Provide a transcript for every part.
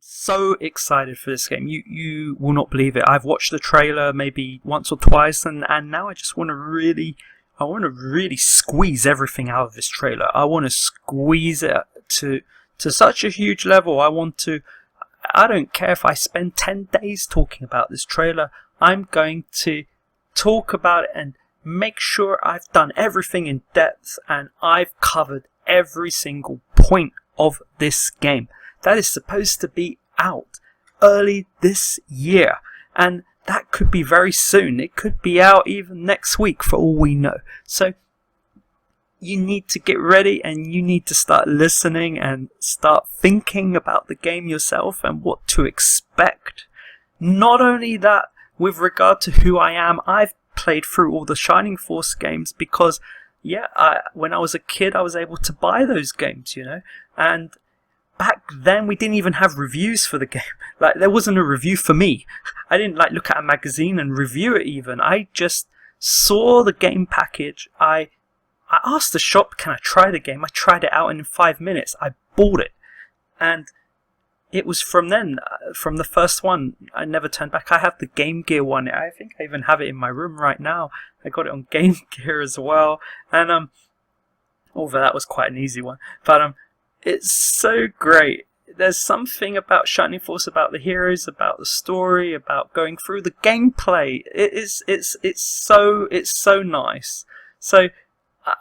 So excited for this game. You will not believe it. I've watched the trailer maybe once or twice, and now I just want to really squeeze everything out of this trailer. I want to squeeze it to such a huge level. I don't care if I spend 10 days talking about this trailer. I'm going to talk about it and make sure I've done everything in depth and I've covered every single point of this game. That is supposed to be out early this year, and that could be very soon. It could be out even next week for all we know. So you need to get ready, and you need to start listening and start thinking about the game yourself and what to expect. Not only that, with regard to who I am, I've played through all the Shining Force games because when I was a kid I was able to buy those games, and back then we didn't even have reviews for the game. Like, there wasn't a review for me. I didn't look at a magazine and review it even. I just saw the game package. I asked the shop, can I try the game? I tried it out, and in 5 minutes I bought it. And it was from then, from the first one, I never turned back. I have the Game Gear one. I think I even have it in my room right now. I got it on Game Gear as well. And although that was quite an easy one. But it's so great. There's something about Shining Force, about the heroes, about the story, about going through the gameplay. It's so nice. So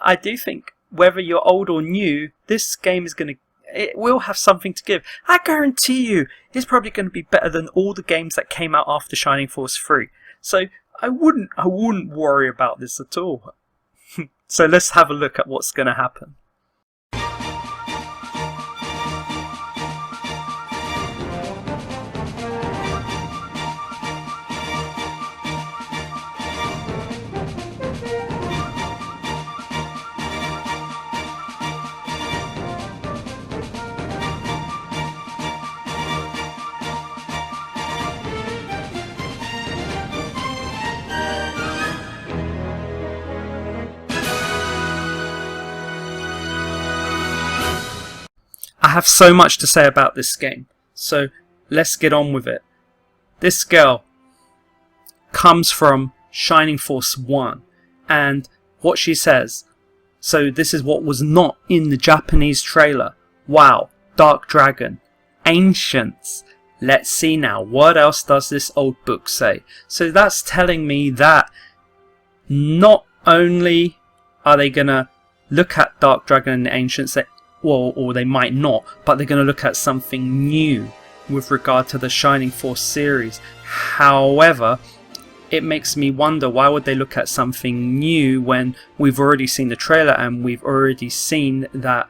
I do think whether you're old or new, this game it will have something to give. I guarantee you, it's probably going to be better than all the games that came out after Shining Force 3. So I wouldn't worry about this at all. So let's have a look at what's going to happen. I have so much to say about this game, so let's get on with it. This girl comes from Shining Force 1, and what she says, so this is what was not in the Japanese trailer. Wow, Dark Dragon, Ancients. Let's see now, what else does this old book say? So that's telling me that not only are they going to look at Dark Dragon and the Ancients, or they might not, but they're going to look at something new with regard to the Shining Force series. However, it makes me wonder, why would they look at something new when we've already seen the trailer and we've already seen that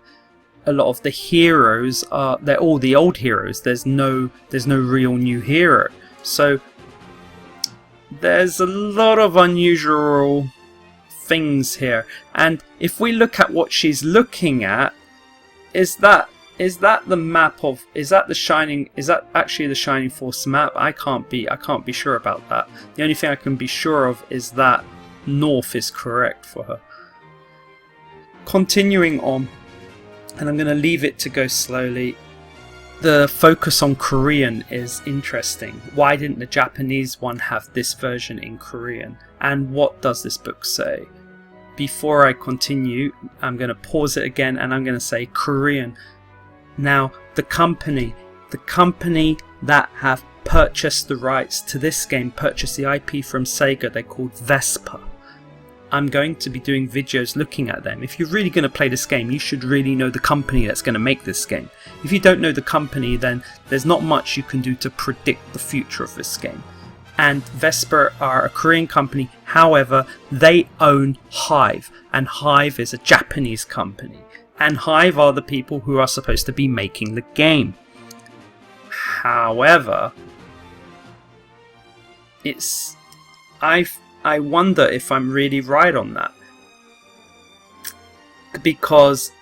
a lot of the heroes they're all the old heroes. There's no real new hero. So there's a lot of unusual things here. And if we look at what she's looking at, is that the map of, is that actually the Shining Force map? I can't be sure about that. The only thing I can be sure of is that north is correct for her. Continuing on, and I'm going to leave it to go slowly. The focus on Korean is interesting. Why didn't the Japanese one have this version in Korean? And what does this book say? Before I continue, I'm going to pause it again, and I'm going to say Korean. Now, the company that have purchased the rights to this game, purchased the IP from Sega, they're called Vesper. I'm going to be doing videos looking at them. If you're really going to play this game, you should really know the company that's going to make this game. If you don't know the company, then there's not much you can do to predict the future of this game. And Vesper are a Korean company, however, they own Hive, and Hive is a Japanese company. And Hive are the people who are supposed to be making the game. However, I wonder if I'm really right on that. Because,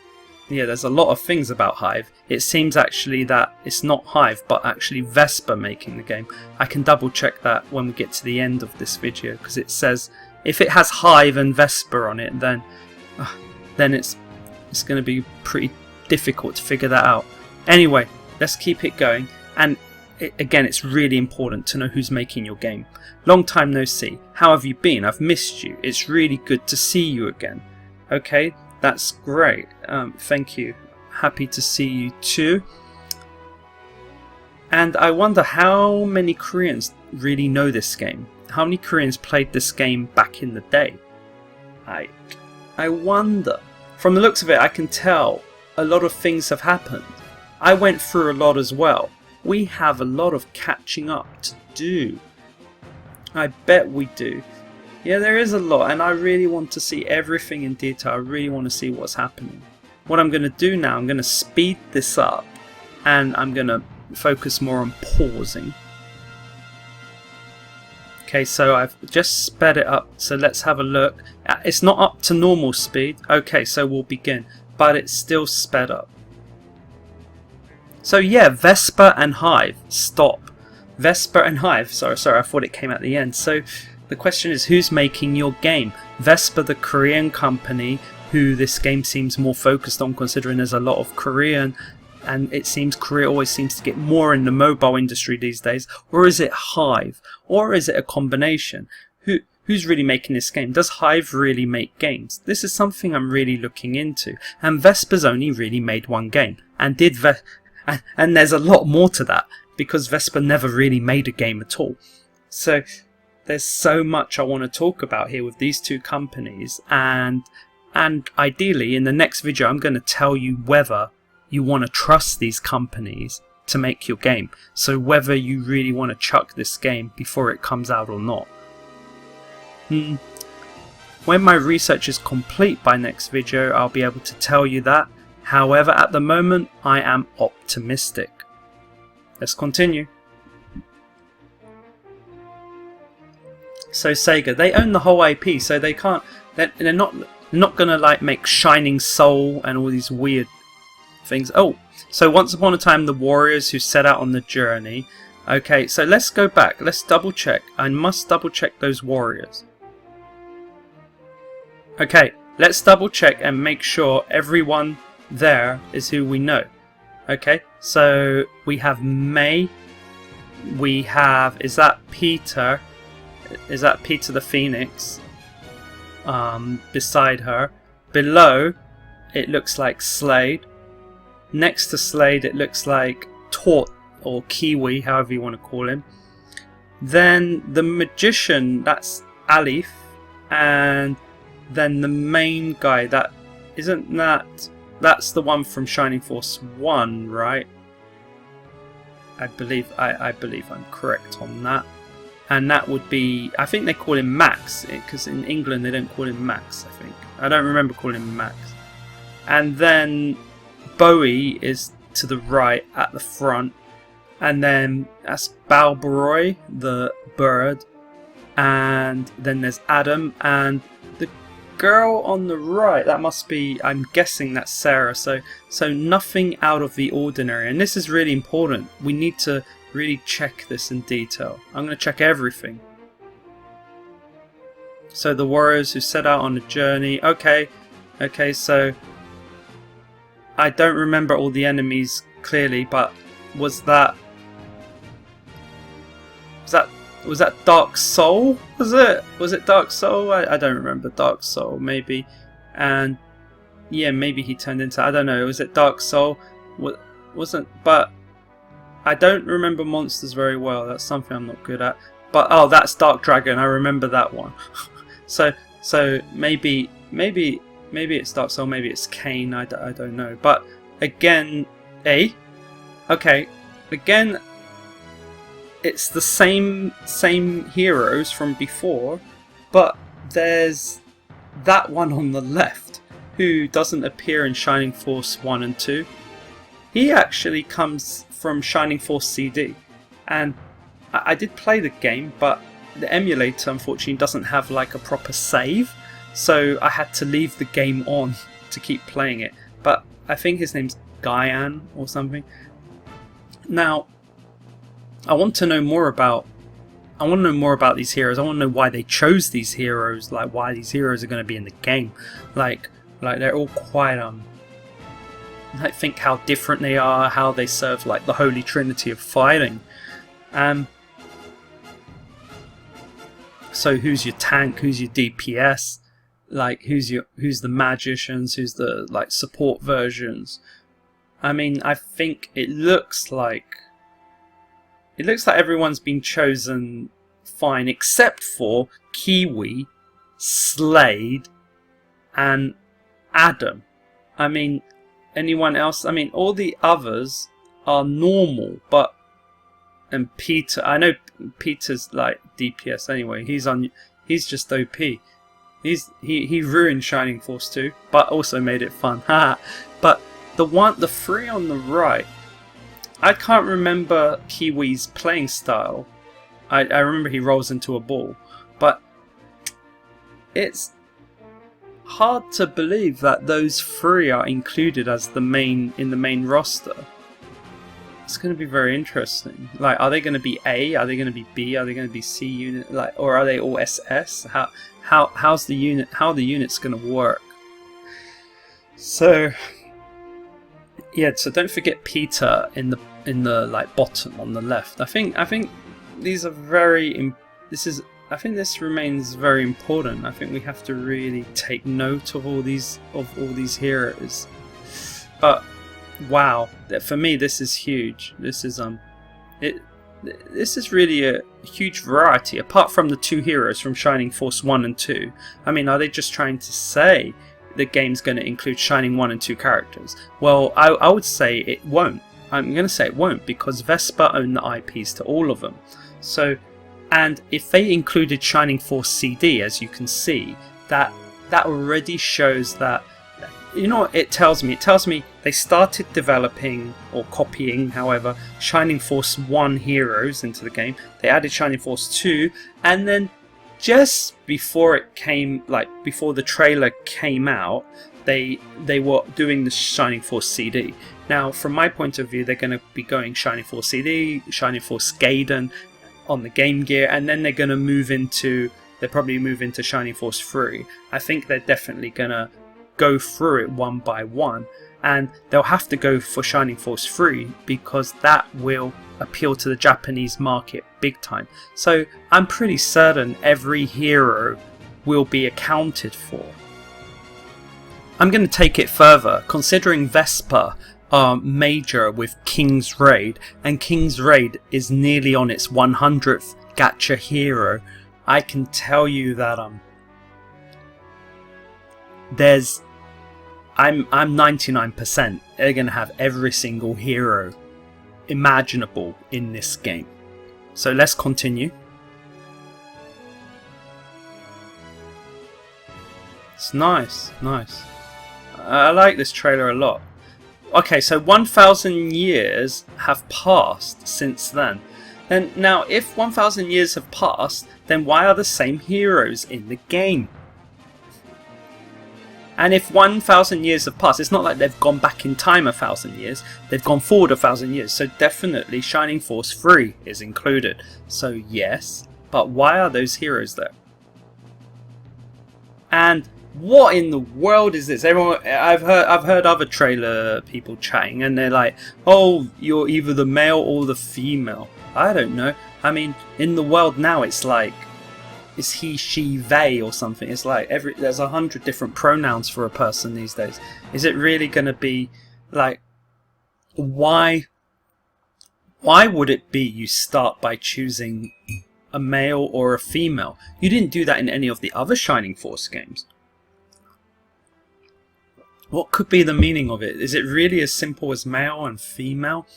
there's a lot of things about Hive. It seems actually that it's not Hive, but actually Vesper making the game. I can double check that when we get to the end of this video, because it says if it has Hive and Vesper on it, then it's going to be pretty difficult to figure that out. Anyway, let's keep it going. And again, it's really important to know who's making your game. Long time no see. How have you been? I've missed you. It's really good to see you again. Okay, that's great. Thank you. Happy to see you too. And I wonder how many Koreans really know this game. How many Koreans played this game back in the day? I wonder. From the looks of it, I can tell a lot of things have happened. I went through a lot as well. We have a lot of catching up to do. I bet we do. Yeah, there is a lot, and I really want to see everything in detail. I really want to see what's happening. What I'm going to do now, I'm going to speed this up, and I'm going to focus more on pausing. Okay, so I've just sped it up, so let's have a look. It's not up to normal speed. Okay, so we'll begin, but it's still sped up. So yeah, Vesper and Hive, stop. Vesper and Hive, sorry, I thought it came at the end. So the question is, who's making your game? Vesper, the Korean company, who this game seems more focused on, considering there's a lot of Korean, and it seems Korea always seems to get more in the mobile industry these days. Or is it Hive? Or is it a combination? Who's really making this game? Does Hive really make games? This is something I'm really looking into. And Vesper's only really made one game. And and there's a lot more to that, because Vesper never really made a game at all. So there's so much I want to talk about here with these two companies, and ideally in the next video I'm going to tell you whether you want to trust these companies to make your game. So whether you really want to chuck this game before it comes out or not. When my research is complete by next video, I'll be able to tell you that. However, at the moment, I am optimistic. Let's continue. So Sega, they own the whole IP, so they can't. They're not gonna like make Shining Soul and all these weird things. Oh, so once upon a time, the warriors who set out on the journey. Okay, so let's go back. Let's double check. I must double check those warriors. Okay, let's double check and make sure everyone there is who we know. Okay, so we have May. We have, is that Peter? Is that Peter the Phoenix? Beside her. Below, it looks like Slade. Next to Slade, it looks like Tort or Kiwi, however you want to call him. Then the magician, that's Alif, and then the main guy, that's the one from Shining Force 1, right? I believe I'm correct on that. And that would be, I think they call him Max, because in England they don't call him Max, I think. I don't remember calling him Max. And then Bowie is to the right at the front. And then that's Balboroy, the bird. And then there's Adam, and the girl on the right, that must be, I'm guessing that's Sarah. So nothing out of the ordinary. And this is really important. We need to really check this in detail. I'm going to check everything. So the warriors who set out on a journey. Okay, so I don't remember all the enemies clearly, but was that Dark Soul? Was it Dark Soul? I don't remember. Dark Soul, maybe. And yeah, maybe he turned into, I don't know, was it Dark Soul? Wasn't, but I don't remember monsters very well. That's something I'm not good at. But oh, that's Dark Dragon. I remember that one. so maybe it's Dark Soul, maybe it's Kane. I don't know. But again, okay, again, it's the same heroes from before, but there's that one on the left who doesn't appear in Shining Force 1 and 2. He actually comes from Shining Force CD, and I did play the game, but the emulator unfortunately doesn't have like a proper save, so I had to leave the game on to keep playing it. But I think his name's Guyan or something. Now, I want to know more about these heroes. I want to know why they chose these heroes, like why these heroes are going to be in the game. Like they're all quite like think how different they are, how they serve like the holy trinity of fighting. So who's your tank, who's your DPS, like who's the magicians, who's the like support versions. I mean, I think it looks like everyone's been chosen fine except for Kiwi, Slade, and Adam. I mean, anyone else? I mean, all the others are normal, and Peter, I know Peter's like DPS anyway. He's just OP. He ruined Shining Force 2, but also made it fun. But the three on the right, I can't remember Kiwi's playing style. I remember he rolls into a ball, but it's hard to believe that those three are included as in the main roster. It's going to be very interesting. Like, are they going to be A? Are they going to be B? Are they going to be C unit? Like, or are they all SS? How's the unit? How are the units going to work? So yeah. So don't forget Peter in the like bottom on the left. I think these are very. I think this remains very important. I think we have to really take note of all these heroes. But wow, for me this is huge. This is really a huge variety. Apart from the two heroes from Shining Force 1 and 2. I mean, are they just trying to say the game's going to include Shining 1 and 2 characters? Well, I would say it won't. I'm going to say it won't, because Vesper own the IPs to all of them. So, and if they included Shining Force CD, as you can see, that already shows that, you know what it tells me? It tells me they started developing, or copying, however, Shining Force 1 heroes into the game. They added Shining Force 2, and then just before before the trailer came out, they were doing the Shining Force CD. Now, from my point of view, they're going to be going Shining Force CD, Shining Force Gaiden on the Game Gear, and then they're going to they'll probably move into Shining Force 3. I think they're definitely going to go through it one by one, and they'll have to go for Shining Force 3 because that will appeal to the Japanese market big time. So I'm pretty certain every hero will be accounted for. I'm going to take it further, considering Vesper are major with King's Raid, and King's Raid is nearly on its 100th gacha hero. I can tell you that I'm 99% they're going to have every single hero imaginable in this game. So let's continue. It's nice. I like this trailer a lot. Okay, so 1,000 years have passed since then. And now, if 1,000 years have passed, then why are the same heroes in the game? And if 1,000 years have passed, it's not like they've gone back in time 1,000 years. They've gone forward 1,000 years. So definitely Shining Force 3 is included. So yes, but why are those heroes there? And what in the world is this? Everyone, I've heard other trailer people chatting, and they're like, "Oh, you're either the male or the female." I don't know. I mean, in the world now, it's like, is he, she, they, or something? It's like there's 100 different pronouns for a person these days. Is it really going to be like, why would it be you start by choosing a male or a female? You didn't do that in any of the other Shining Force games. What could be the meaning of it? Is it really as simple as male and female?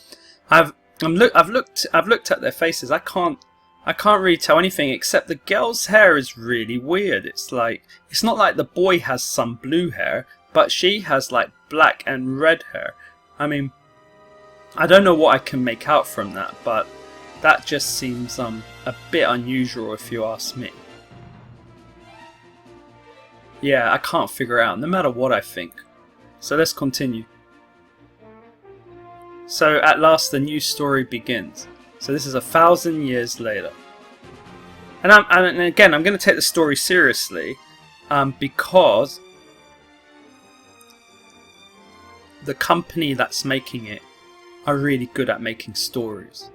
I've looked at their faces. I can't really tell anything except the girl's hair is really weird. It's not like the boy has some blue hair, but she has like black and red hair. I mean, I don't know what I can make out from that, but that just seems a bit unusual if you ask me. Yeah, I can't figure it out, no matter what I think. So let's continue. So at last the new story begins. So this is 1,000 years later. And again, I'm going to take the story seriously, because the company that's making it are really good at making stories.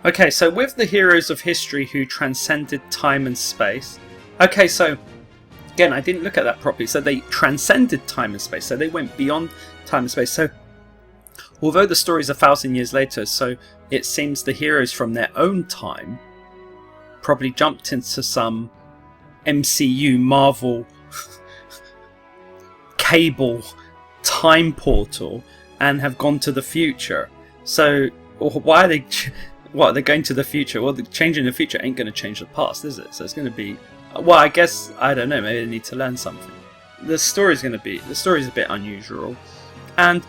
Okay, so with the heroes of history who transcended time and space. Okay, so again, I didn't look at that properly. So they transcended time and space. So they went beyond time and space. So although the story is 1,000 years later, so it seems the heroes from their own time probably jumped into some MCU, Marvel, cable, time portal and have gone to the future. So why are they... What, they're going to the future? Well, the changing the future ain't going to change the past, is it? So it's going to be... Well, I guess, I don't know, maybe they need to learn something. The story's a bit unusual. And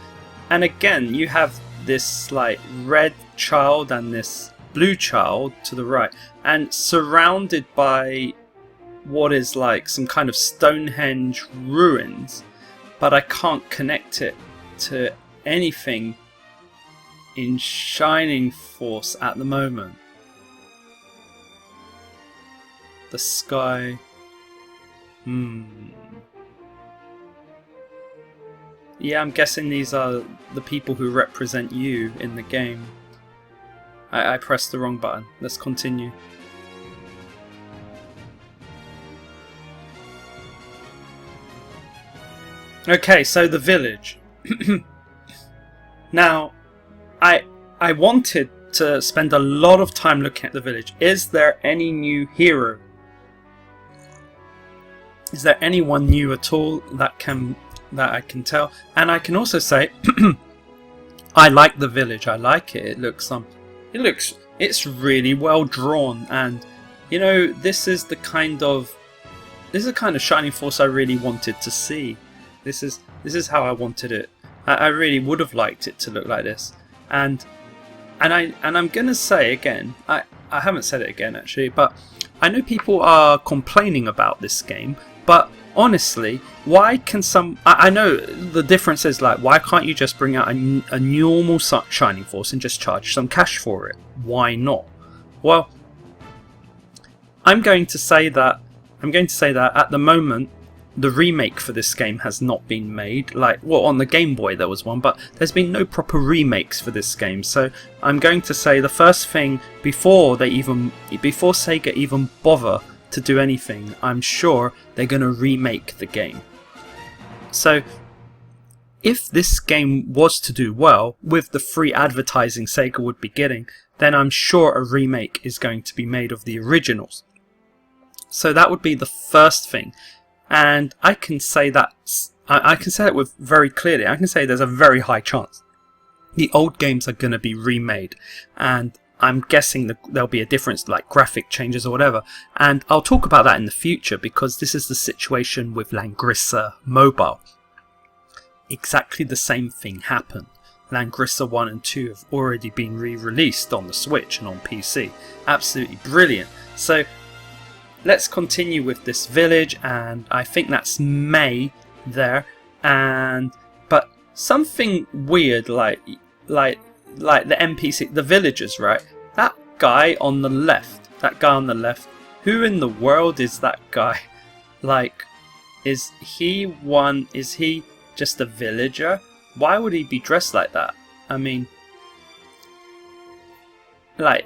again, you have this, like, red child and this blue child to the right. And surrounded by what is, like, some kind of Stonehenge ruins. But I can't connect it to anything in Shining Force at the moment. The sky. Yeah, I'm guessing these are the people who represent you in the game. I pressed the wrong button. Let's continue. Okay, so the village. Now, I wanted to spend a lot of time looking at the village. Is there any new hero? Is there anyone new at all that I can tell? And I can also say, I like the village. I like it. It's really well drawn, and you know, this is the kind of Shining Force I really wanted to see. This is how I wanted it. I really would have liked it to look like this. And I'm gonna say again, I haven't said it again actually, but I know people are complaining about this game, but honestly, why can I know the difference is, like, why can't you just bring out a normal Shining Force and just charge some cash for it? Why not? Well, I'm going to say that at the moment the remake for this game has not been made. Like, well, on the Game Boy there was one, but there's been no proper remakes for this game. So I'm going to say the first thing, before Sega even bother to do anything, I'm sure they're going to remake the game. So if this game was to do well with the free advertising Sega would be getting, then I'm sure a remake is going to be made of the originals. So that would be the first thing. And I can say that with very clearly. I can say there's a very high chance the old games are going to be remade, and I'm guessing there'll be a difference, like graphic changes or whatever. And I'll talk about that in the future, because this is the situation with Langrissa Mobile. Exactly the same thing happened. Langrissa 1 and 2 have already been re-released on the Switch and on PC. Absolutely brilliant. So let's continue with this village, and I think that's May there. But something weird, like the NPC, the villagers, right? That guy on the left. Who in the world is that guy? Like, is he just a villager? Why would he be dressed like that? I mean, like,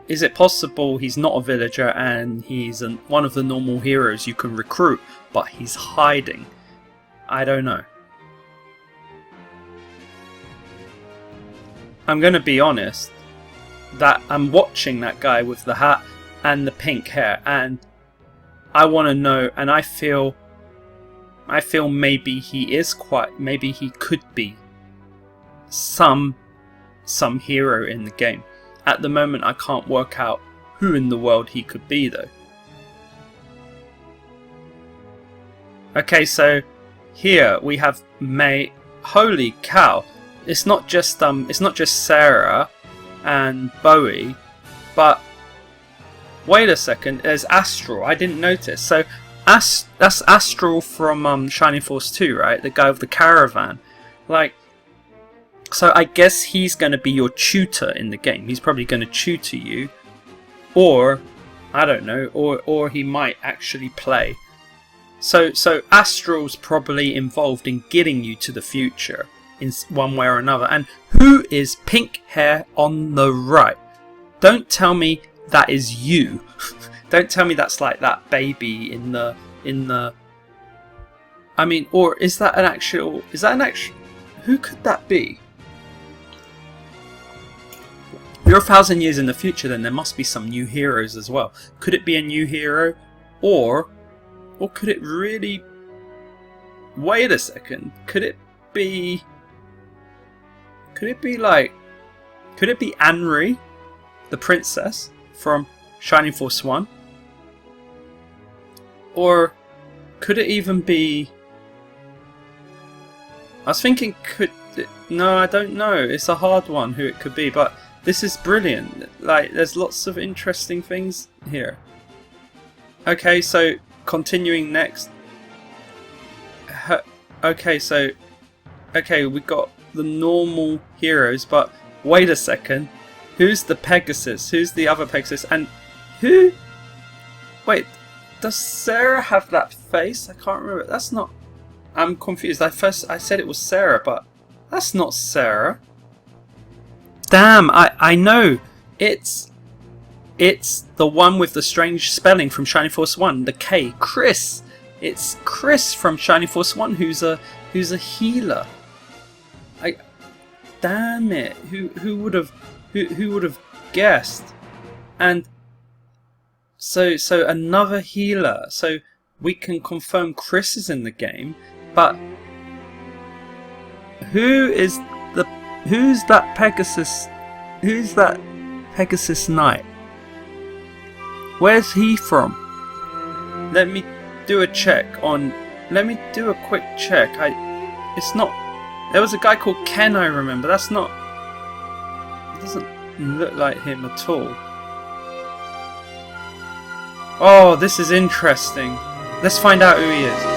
is it possible he's not a villager and he's one of the normal heroes you can recruit, but he's hiding? I don't know. I'm going to be honest, that I'm watching that guy with the hat and the pink hair, and I want to know, and I feel maybe maybe he could be some hero in the game. At the moment, I can't work out who in the world he could be, though. Okay, so here we have May. Holy cow! It's not just Sarah and Bowie, but wait a second. There's Astral. I didn't notice. So that's Astral from Shining Force 2, right? The guy with the caravan, like. So I guess he's going to be your tutor in the game. He's probably going to tutor you. Or, I don't know, or he might actually play. So Astral's probably involved in getting you to the future in one way or another. And who is pink hair on the right? Don't tell me that is you. Don't tell me that's like that baby in the. I mean, or is that an actual? Who could that be? You're 1,000 years in the future, then there must be some new heroes as well. Could it be a new hero, or could it really? Wait a second. Could it be Anri, the princess from Shining Force 1? Or could it even be... I was thinking, no, I don't know. It's a hard one who it could be, but this is brilliant. Like, there's lots of interesting things here. Okay, so continuing next. Okay, we got the normal heroes, but wait a second. Who's the Pegasus? Who's the other Pegasus? And who? Wait, does Sarah have that face? I can't remember. That's not... I'm confused. I said it was Sarah, but that's not Sarah. Damn, I know. It's the one with the strange spelling from Shining Force 1, the K, Chris. It's Chris from Shining Force 1 who's a healer. Damn it. Who would have guessed? And so another healer. So we can confirm Chris is in the game, but who's that Pegasus? Who's that Pegasus Knight? Where's he from? Let me do a check on. Let me do a quick check. It's not. There was a guy called Ken, I remember. That's not. It doesn't look like him at all. Oh, this is interesting. Let's find out who he is.